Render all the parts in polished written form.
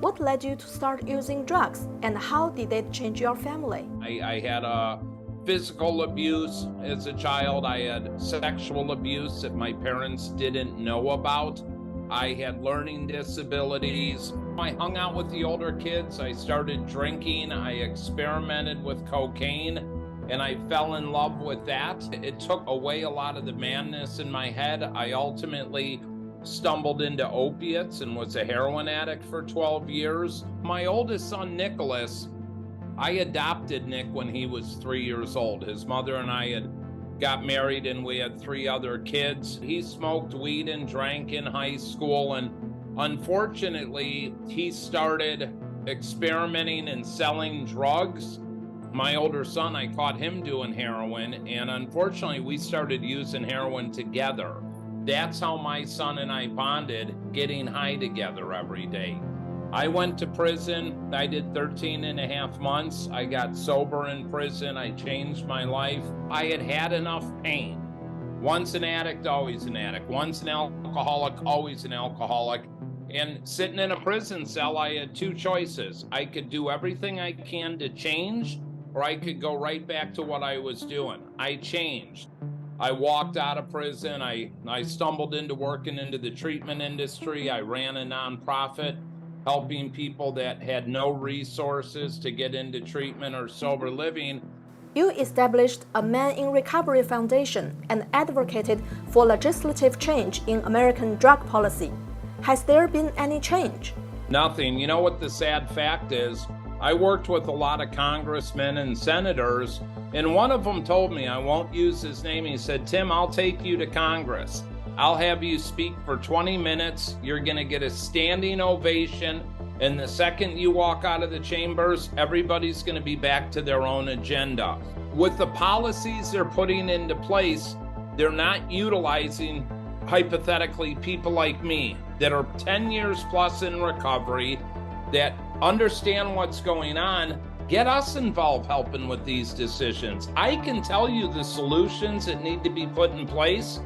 What led you to start using drugs, and how did it change your family? I had physical abuse as a child. I had sexual abuse that my parents didn't know about. I had learning disabilities. I hung out with the older kids. I started drinking. I experimented with cocaine, and I fell in love with that. It took away a lot of the madness in my head. I ultimately stumbled into opiates and was a heroin addict for 12 years. My oldest son, Nicholas, I adopted Nick when he was 3 years old. His mother and I had got married and we had 3 other kids. He smoked weed and drank in high school, and unfortunately, he started experimenting and selling drugs. My older son, I caught him doing heroin, and unfortunately, we started using heroin together. That's how my son and I bonded, getting high together every day. I went to prison. I did 13 and a half months. I got sober in prison. I changed my life. I had had enough pain. Once an addict, always an addict. Once an alcoholic, always an alcoholic. And sitting in a prison cell, I had 2 choices. I could do everything I can to change, or I could go right back to what I was doing. I changed. I walked out of prison. I stumbled into working into the treatment industry. I ran a nonprofit helping people that had no resources to get into treatment or sober living. You established a Man in Recovery Foundation and advocated for legislative change in American drug policy. Has there been any change? Nothing. You know what the sad fact is? I worked with a lot of congressmen and senators, and one of them told me, I won't use his name, he said, "Tim, I'll take you to Congress. I'll have you speak for 20 minutes. You're going to get a standing ovation. And the second you walk out of the chambers, everybody's going to be back to their own agenda." With the policies they're putting into place, they're not utilizing, hypothetically, people like me that are 10 years plus in recovery, that understand what's going on. Get us involved helping with these decisions. I can tell you the solutions that need to be put in place,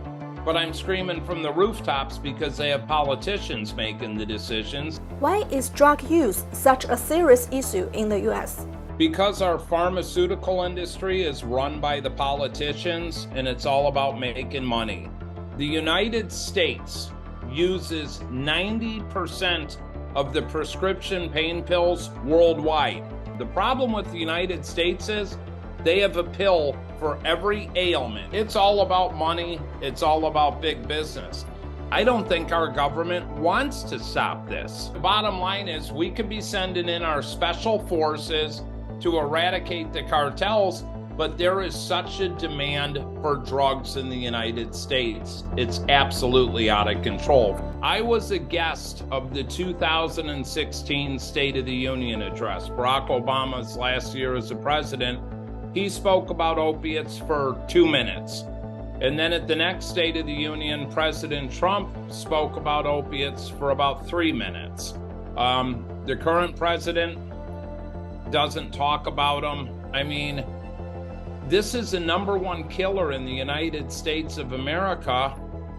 but I'm screaming from the rooftops because they have politicians making the decisions. Why is drug use such a serious issue in the US? Because our pharmaceutical industry is run by the politicians and it's all about making money. The United States uses 90% of the prescription pain pills worldwide. The problem with the United States is they have a pill for every ailment. It's all about money. It's all about big business. I don't think our government wants to stop this. The bottom line is we could be sending in our special forces to eradicate the cartels, but there is such a demand for drugs in the United States. It's absolutely out of control. I was a guest of the 2016 State of the Union address, Barack Obama's last year as a president. He spoke about opiates for 2 minutes. And then at the next State of the Union, President Trump spoke about opiates for about 3 minutes. The current president doesn't talk about them. I mean, this is the #1 killer in the United States of America,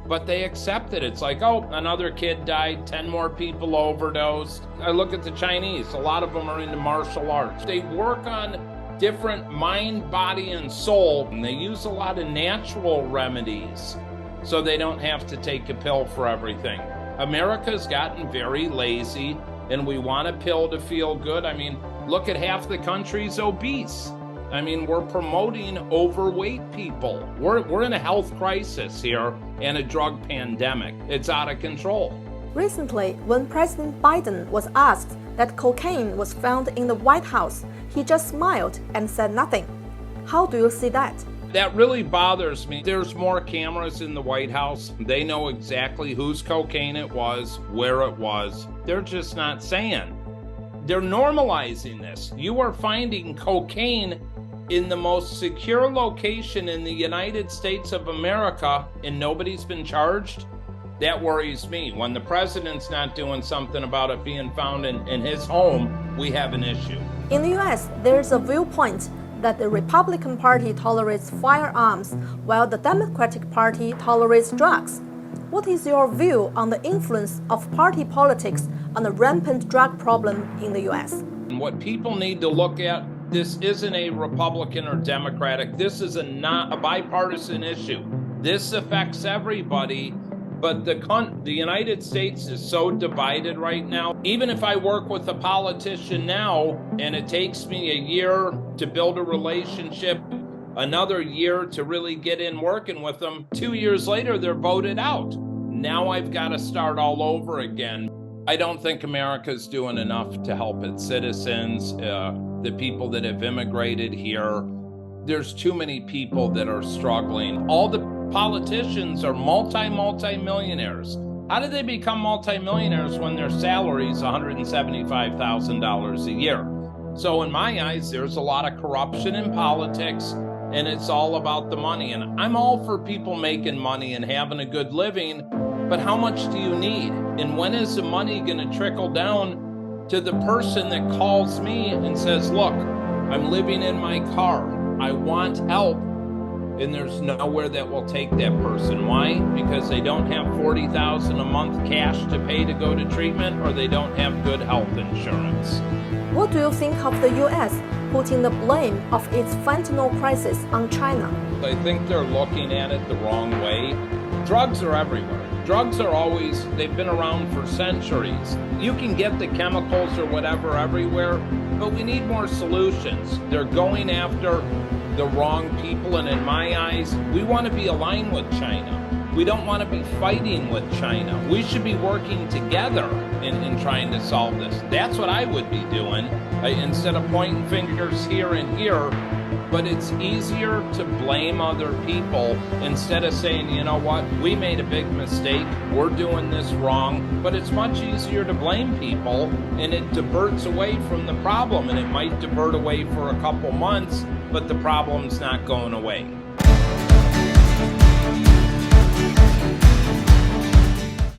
but they accept it. It's like, oh, another kid died, 10 more people overdosed. I look at the Chinese, a lot of them are into martial arts. They work on different mind, body, and soul, and they use a lot of natural remedies so they don't have to take a pill for everything. America's gotten very lazy, and we want a pill to feel good. I mean, look at half the country's obese. I mean, we're promoting overweight people. We're in a health crisis here and a drug pandemic. It's out of control. Recently, when President Biden was asked that cocaine was found in the White House, he just smiled and said nothing. How do you see that? That really bothers me. There's more cameras in the White House. They know exactly whose cocaine it was, where it was. They're just not saying. They're normalizing this. You are finding cocaine in the most secure location in the United States of America, and nobody's been charged. That worries me. When the president's not doing something about it being found in his home, we have an issue. In the US, there's a viewpoint that the Republican Party tolerates firearms while the Democratic Party tolerates drugs. What is your view on the influence of party politics on the rampant drug problem in the US? And what people need to look at, this isn't a Republican or Democratic, this is not a bipartisan issue. This affects everybody, but the United States is so divided right now. Even if I work with a politician now and it takes me a year to build a relationship, another year to really get in working with them, 2 years later they're voted out. Now I've got to start all over again. I don't think America's doing enough to help its citizens, the people that have immigrated here. There's too many people that are struggling. All the politicians are multi-millionaires. How did they become multi-millionaires when their salary is $175,000 a year? So in my eyes, there's a lot of corruption in politics, and it's all about the money. And I'm all for people making money and having a good living, but how much do you need? And when is the money going to trickle down to the person that calls me and says, look, I'm living in my car, I want help, and there's nowhere that will take that person. Why? Because they don't have $40,000 a month cash to pay to go to treatment, or they don't have good health insurance. What do you think of the US putting the blame of its fentanyl crisis on China? I think they're looking at it the wrong way. Drugs are everywhere. Drugs are always, they've been around for centuries. You can get the chemicals or whatever everywhere, but we need more solutions. They're going after the wrong people, and in my eyes, we want to be aligned with China. We don't want to be fighting with China. We should be working together in trying to solve this. That's what I would be doing, instead of pointing fingers here and here. But it's easier to blame other people instead of saying, you know what, we made a big mistake, we're doing this wrong. But it's much easier to blame people, and it diverts away from the problem, and it might divert away for a couple months, but the problem's not going away.